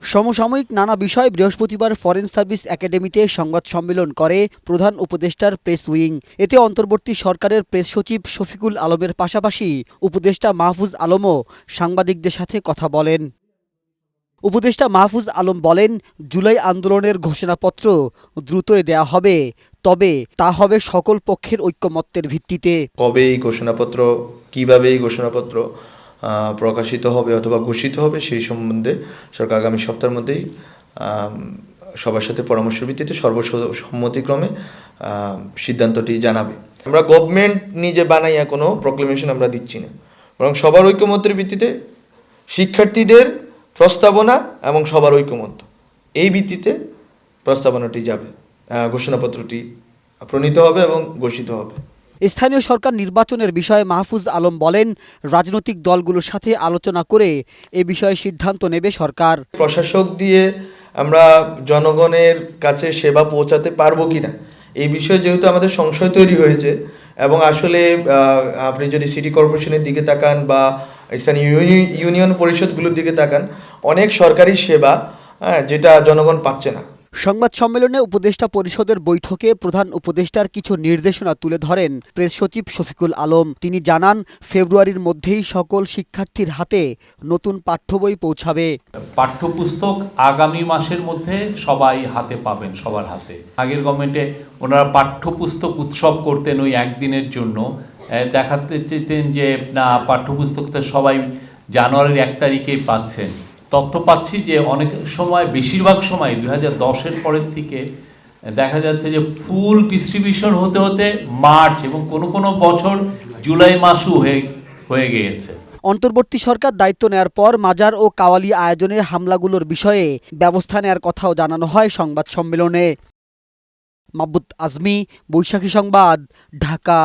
সমসাময়িক নানা বিষয় বৃহস্পতিবার ফরেন সার্ভিস একাডেমিতে সংবাদ সম্মেলন করে প্রধান উপদেষ্টার প্রেস উইং। এতে অন্তর্বর্তী সরকারের প্রেস সচিব শফিকুল আলমের পাশাপাশি উপদেষ্টা মাহফুজ আলমও সাংবাদিকদের সাথে কথা বলেন। উপদেষ্টা মাহফুজ আলম বলেন, জুলাই আন্দোলনের ঘোষণাপত্র দ্রুতই দেয়া হবে, তবে তা হবে সকল পক্ষের ঐকমত্যের ভিত্তিতে। কবে এই ঘোষণাপত্র, কিভাবে এই ঘোষণাপত্র প্রকাশিত হবে অথবা ঘোষিত হবে সেই সম্বন্ধে সরকার আগামী সপ্তাহের মধ্যেই সবার সাথে পরামর্শের ভিত্তিতে সর্বসম্মতিক্রমে সিদ্ধান্তটি জানাবে। আমরা গভর্নমেন্ট নিজে বানাইয়া কোনো প্রক্লেমেশন আমরা দিচ্ছি না, বরং সবার ঐকমত্যের ভিত্তিতে শিক্ষার্থীদের প্রস্তাবনা এবং সবার ঐকমত্য এই ভিত্তিতে প্রস্তাবনাটি যাবে, ঘোষণাপত্রটি প্রণীত হবে এবং ঘোষিত হবে। স্থানীয় সরকার নির্বাচনের বিষয়ে মাহফুজ আলম বলেন, রাজনৈতিক দলগুলোর সাথে আলোচনা করে এ বিষয়ে সিদ্ধান্ত নেবে সরকার। প্রশাসক দিয়ে আমরা জনগণের কাছে সেবা পৌঁছাতে পারবো কিনা এই বিষয়ে যেহেতু আমাদের সংশয় তৈরি হয়েছে, এবং আসলে আপনি যদি সিটি কর্পোরেশনের দিকে তাকান বা স্থানীয় ইউনিয়ন পরিষদগুলোর দিকে তাকান, অনেক সরকারি সেবা যেটা জনগণ পাচ্ছে না। সংবাদ সম্মেলনে উপদেষ্টা পরিষদের বৈঠকে প্রধান উপদেষ্টার কিছু নির্দেশনা তুলে ধরেন প্রেস সচিব শফিকুল আলম। তিনি জানান, ফেব্রুয়ারির মধ্যেই সকল শিক্ষার্থীর হাতে নতুন পাঠ্য বই পৌঁছাবে। পাঠ্যপুস্তক আগামী মাসের মধ্যে সবাই হাতে পাবেন, সবার হাতে। আগের গভর্নমেন্টে ওনারা পাঠ্যপুস্তক উৎসব করতেন ওই একদিনের জন্য, দেখাতে চেতেন যে না পাঠ্যপুস্তকটা সবাই জানুয়ারির 1 তারিখেই পাচ্ছেন। তথ্য পাচ্ছি যে অনেক সময়, বেশিরভাগ সময় 2010-এর পরের থেকে দেখা যাচ্ছে যে ফুল ডিস্ট্রিবিউশন হতে হতে মার্চ এবং কোনো বছর জুলাই মাসও হয়ে গিয়েছে। অন্তর্বর্তী সরকার দায়িত্ব নেয়ার পর মাজার ও কাওয়ালি আয়োজনে হামলাগুলোর বিষয়ে ব্যবস্থা নেয়ার কথাও জানানো হয় সংবাদ সম্মেলনে। মাহবুব আজমি, বৈশাখী সংবাদ, ঢাকা।